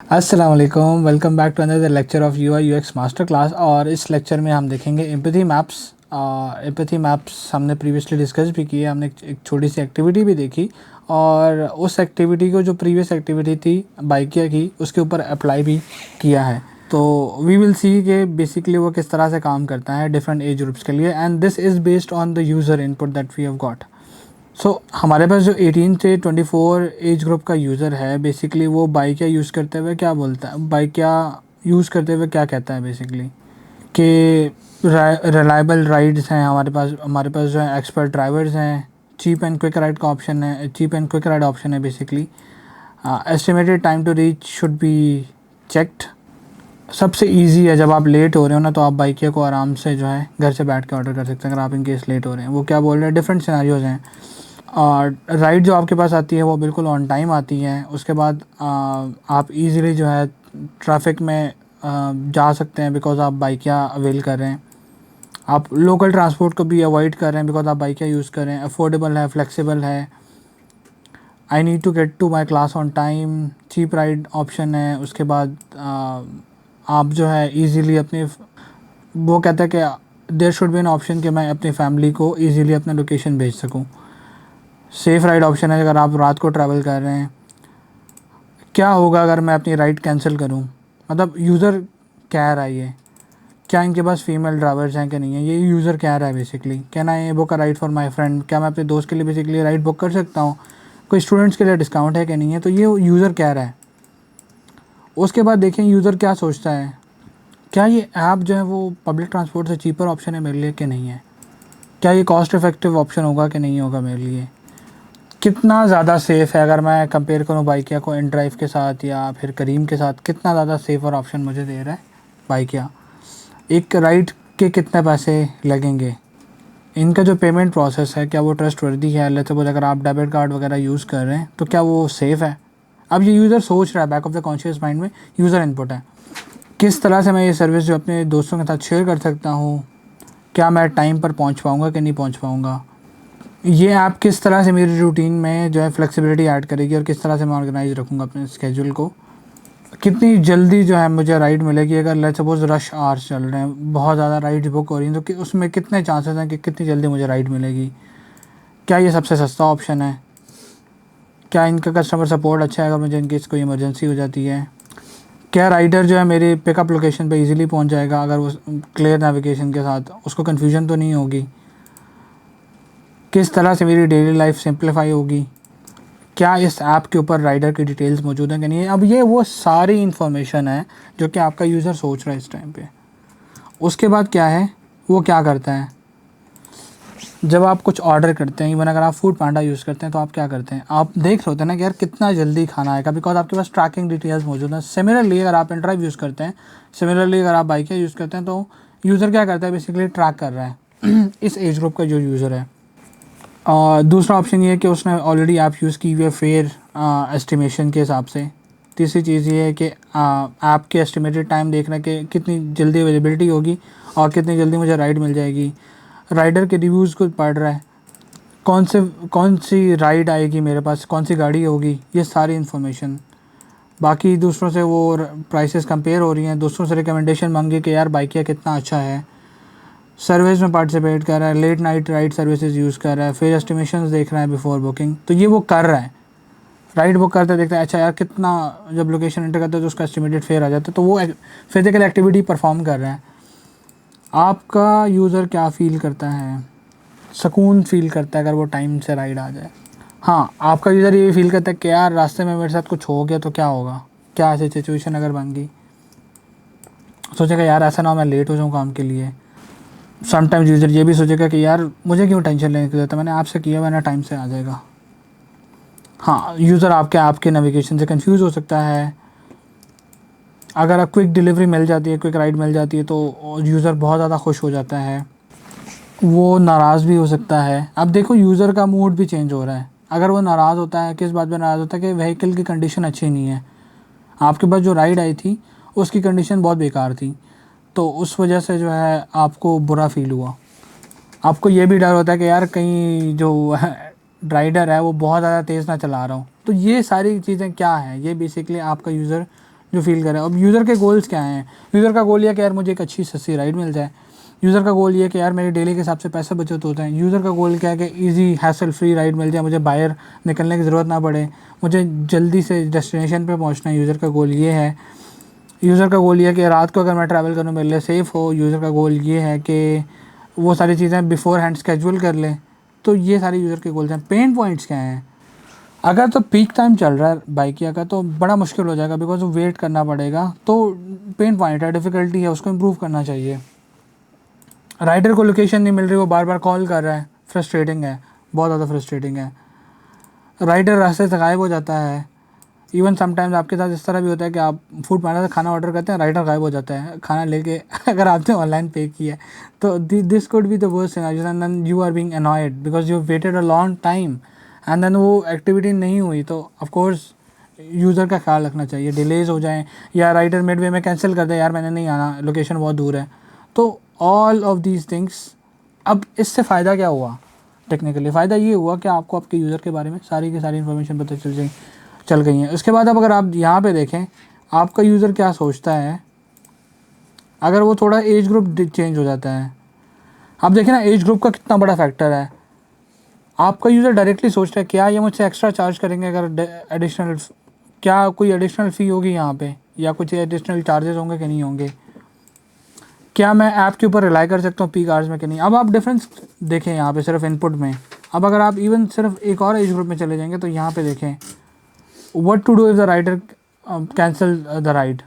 अस्सलाम वालेकुम, welcome back to another lecture of UI UX master class. और इस लेक्चर में हम देखेंगे एम्पैथी मैप्स। एम्पैथी मैप्स हमने प्रीवियसली डिस्कस भी किए, हमने एक छोटी सी एक्टिविटी भी देखी और उस एक्टिविटी को जो प्रीवियस एक्टिविटी थी बाइकिया की उसके ऊपर अप्लाई भी किया है। तो वी विल सी कि बेसिकली वो किस तरह से काम करता है डिफरेंट एज ग्रुप्स के लिए, and this is based on the user input that we have got. हमारे पास जो 18 से 24 एज ग्रुप का यूज़र है, बेसिकली वो बाइकिया यूज़ करते हुए क्या बोलता है, बाइकिया यूज़ करते हुए क्या कहता है बेसिकली कि रिलायबल राइड्स हैं हमारे पास जो है एक्सपर्ट ड्राइवर्स हैं, चीप एंड क्विक राइड का ऑप्शन है, cheap and quick ride option है basically. Estimated time to reach should be checked. सबसे इजी है, जब आप लेट हो रहे हो ना तो आप बाइकिया को आराम से जो है घर से बैठ के ऑर्डर कर सकते हैं अगर आप इन केस लेट हो रहे हैं। वो क्या बोल रहे हैं, डिफरेंट सिनेरियोज़ हैं। और राइड जो आपके पास आती है वो बिल्कुल ऑन टाइम आती है। उसके बाद आप इजीली जो है ट्रैफिक में जा सकते हैं बिकॉज़ आप बाइकिया अवेल कर रहे हैं। आप लोकल ट्रांसपोर्ट को भी अवॉइड कर रहे हैं बिकॉज़ आप बाइकिया यूज़ कर रहे हैं। अफोर्डेबल है, फ्लेक्सिबल है। I need to get to my class on time, cheap ride option है। उसके बाद आप जो है ईज़िली अपने, वो कहता है कि there should be an option कि मैं अपनी फैमिली को ईज़िली अपना लोकेशन भेज सकूँ। सेफ़ राइड ऑप्शन है, अगर आप रात को ट्रैवल कर रहे हैं। क्या होगा अगर मैं अपनी राइड कैंसिल करूं, मतलब यूज़र कह रहा है ये, क्या इनके पास फीमेल ड्राइवर्स हैं कि नहीं है, ये यूज़र कह रहा है basically. Can I book a ride for my friend, क्या मैं अपने दोस्त के लिए बेसिकली राइड बुक कर सकता हूँ, कोई स्टूडेंट्स के लिए डिस्काउंट है कि नहीं है, तो ये यूज़र कह रहा है। उसके बाद देखें यूज़र क्या सोचता है, क्या ये ऐप जो है वो पब्लिक ट्रांसपोर्ट से चीपर ऑप्शन है मेरे लिए कि नहीं है, क्या ये कॉस्ट इफ़ेक्टिव ऑप्शन होगा कि नहीं होगा मेरे लिए, कितना ज़्यादा सेफ़ है अगर मैं कंपेयर करूँ बाइकिया को इन ड्राइव के साथ या फिर करीम के साथ, कितना ज़्यादा सेफ़र ऑप्शन मुझे दे रहा है बाइकिया। एक राइड के कितने पैसे लगेंगे, इनका जो पेमेंट प्रोसेस है क्या वो ट्रस्टवर्दी है। लेट्स सपोज अगर आप डेबिट कार्ड वगैरह यूज़ कर रहे हैं तो क्या वो सेफ़ है। अब ये यूज़र सोच रहा है, back of the conscious mind में यूज़र इनपुट है। किस तरह से मैं ये सर्विस जो अपने दोस्तों के साथ शेयर कर सकता हूँ, क्या मैं टाइम पर पहुँच पाऊँगा कि नहीं पहुँच पाऊँगा, ये ऐप किस तरह से मेरी रूटीन में जो है फ्लेक्सिबिलिटी ऐड करेगी और किस तरह से मैं ऑर्गेनाइज रखूँगा अपने स्केड्यूल को, कितनी जल्दी जो है मुझे राइड मिलेगी। अगर लेट्स सपोज रश आवर्स चल रहे हैं, बहुत ज़्यादा राइड बुक हो रही हैं, तो उसमें कितने चांसेस हैं कि कितनी जल्दी मुझे राइड मिलेगी, क्या ये सबसे सस्ता ऑप्शन है, क्या इनका कस्टमर सपोर्ट अच्छा है अगर मुझे इनकेस कोई इमरजेंसी हो जाती है, क्या राइडर जो है मेरे पिकअप लोकेशन पे इजीली पहुंच जाएगा अगर वो क्लियर नेविगेशन के साथ, उसको कन्फ्यूजन तो नहीं होगी, किस तरह से मेरी डेली लाइफ सिंप्लीफाई होगी, क्या इस ऐप के ऊपर राइडर की डिटेल्स मौजूद हैं कि नहीं है। अब ये वो सारी इन्फॉर्मेशन है जो कि आपका यूज़र सोच रहा है इस टाइम पे। उसके बाद क्या है, वो क्या करता है, जब आप कुछ ऑर्डर करते हैं, इवन अगर आप फूड पांडा यूज़ करते हैं तो आप क्या करते हैं, आप देख रहे होते हैं ना कि यार कितना जल्दी खाना आएगा बिकॉज आपके पास ट्रैकिंग डिटेल्स मौजूद हैं। सिमिलरली अगर आप एंड्राइव यूज़ करते हैं, सिमिलरली अगर आप बाइकिया यूज़ करते हैं, तो यूज़र क्या करता है, बेसिकली ट्रैक कर रहा है इस एज ग्रुप का जो यूज़र है। और दूसरा ऑप्शन ये है कि उसने ऑलरेडी ऐप यूज़ की हुई है फेयर एस्टिमेशन के हिसाब से। तीसरी चीज़ ये है कि ऐप के एस्टिमेटेड टाइम देखना कि कितनी जल्दी अवेलेबिलिटी होगी और कितनी जल्दी मुझे राइड मिल जाएगी। राइडर के रिव्यूज़ को पढ़ रहा है, कौन सी राइड आएगी मेरे पास, कौन सी गाड़ी होगी, ये सारी इन्फॉर्मेशन। बाकी दूसरों से वो प्राइसेस कंपेयर हो रही हैं, दूसरों से रिकमेंडेशन मांगे कि यार बाइकिया कितना अच्छा है, सर्विस में पार्टिसिपेट कर रहा है, late night ride services use कर रहा है, फिर एस्टिमेशंस देख रहा है बिफोर बुकिंग, तो ये वो कर रहा है। राइड बुक करते देखता है अच्छा यार कितना, जब लोकेशन एंटर करता है तो उसका एस्टिमेटेड फेयर आ जाता है, तो वो फिजिकल एक्टिविटी परफॉर्म कर रहा है। आपका यूज़र क्या फ़ील करता है, सुकून फ़ील करता है अगर वो टाइम से राइड आ जाए। हाँ, आपका यूज़र ये फील करता है कि यार रास्ते में मेरे साथ कुछ हो गया तो क्या होगा, क्या ऐसी सिचुएशन अगर बन गई, सोचेगा यार ऐसा ना हो मैं लेट हो जाऊँ काम के लिए। समटाइम्स यूज़र ये भी सोचेगा कि यार मुझे क्यों टेंशन लेने की ज़रूरत है, मैंने आपसे किया, मैंने टाइम से आ जाएगा। हाँ, यूज़र आपके नेविगेशन से कंफ्यूज हो सकता है। अगर आप क्विक डिलीवरी मिल जाती है, क्विक राइड मिल जाती है, तो यूज़र बहुत ज़्यादा खुश हो जाता है, वो नाराज़ भी हो सकता है। अब देखो यूज़र का मूड भी चेंज हो रहा है। अगर वो नाराज़ होता है, किस बात पर नाराज़ होता है कि व्हीकल की कंडीशन अच्छी नहीं है, आपके पास जो राइड आई थी उसकी कंडीशन बहुत बेकार थी, तो उस वजह से जो है आपको बुरा फील हुआ। आपको ये भी डर होता है कि यार कहीं जो राइडर है वो बहुत ज़्यादा तेज़ ना चला रहा हो। तो ये सारी चीज़ें क्या है, ये बेसिकली आपका यूज़र जो फील करे। अब यूज़र के गोल्स क्या हैं? यूज़र का गोल ये है कि यार मुझे एक अच्छी सस्ती राइड मिल जाए। यूज़र का गोल ये है कि यार मेरे डेली के हिसाब से पैसे बचत होते हैं। यूज़र का गोल क्या है कि ईज़ी हैसल फ्री राइड मिल जाए, मुझे बाहर निकलने की ज़रूरत ना पड़े, मुझे जल्दी से डेस्टिनेशन पे पहुंचना है। यूज़र का गोल ये है। यूज़र का गोल ये है कि रात को अगर मैं ट्रैवल करूँ मेरे लिए सेफ़ हो। यूज़र का गोल ये है कि वो सारी चीज़ें बिफोर हैंड स्केड्यूल कर लें। तो ये सारे यूज़र के गोल्स हैं। पेन पॉइंट्स क्या हैं? अगर तो पीक टाइम चल रहा है बाइकिया का तो बड़ा मुश्किल हो जाएगा, बिकॉज वो वेट करना पड़ेगा। तो पेन पॉइंट है, डिफ़िकल्टी है, उसको इम्प्रूव करना चाहिए। राइडर को लोकेशन नहीं मिल रही, वो बार बार कॉल कर रहा है, फ्रस्ट्रेटिंग है, बहुत ज़्यादा फ्रस्ट्रेटिंग है। राइडर रास्ते से गायब हो जाता है। इवन समटाइम्स आपके साथ इस तरह भी होता है कि आप फूड पांडा से खाना ऑर्डर करते हैं, राइडर गायब हो जाता है खाना लेके अगर आपने ऑनलाइन पे किया है तो this could be the worst scenario and then you are being annoyed because you waited a long time and then वो एक्टिविटी नहीं हुई। तो ऑफ कोर्स यूज़र का ख्याल रखना चाहिए, डिलेज हो जाएँ या राइडर मिड वे में कैंसिल कर दे, यार मैंने नहीं आना, लोकेशन बहुत दूर है। तो ऑल ऑफ दीज थिंग्स। अब इससे फ़ायदा क्या हुआ? टेक्निकली फ़ायदा ये हुआ कि आपको आपके यूज़र के बारे में सारी की सारी इन्फॉर्मेशन पता चल गई हैं। उसके बाद अब अगर आप यहाँ पे देखें आपका यूज़र क्या सोचता है, अगर वो थोड़ा एज ग्रुप चेंज हो जाता है, आप देखें ना एज ग्रुप का कितना बड़ा फैक्टर है। आपका यूज़र डायरेक्टली सोच रहा है क्या ये मुझसे एक्स्ट्रा चार्ज करेंगे, अगर एडिशनल क्या कोई एडिशनल फ़ी होगी यहाँ पे, या कुछ एडिशनल चार्जेस होंगे कि नहीं होंगे, क्या मैं ऐप के ऊपर रिलाई कर सकता हूँ पीक आवर्स में कि नहीं। अब आप डिफरेंस देखें यहाँ पे सिर्फ इनपुट में। अब अगर आप इवन सिर्फ एक और एज ग्रुप में चले जाएंगे तो यहाँ पे देखें what to do if the rider cancel the ride,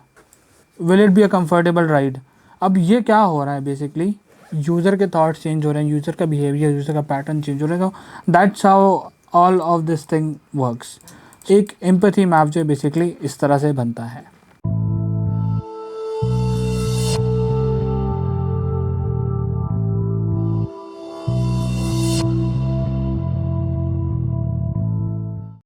will it be a comfortable ride। अब ये क्या हो रहा है बेसिकली, यूज़र के थॉट्स चेंज हो रहे हैं, यूज़र का बिहेवियर, यूज़र का पैटर्न चेंज हो रहा है। तो that's how all of this thing works. एक एम्पैथी मैप जो बेसिकली इस तरह से बनता है।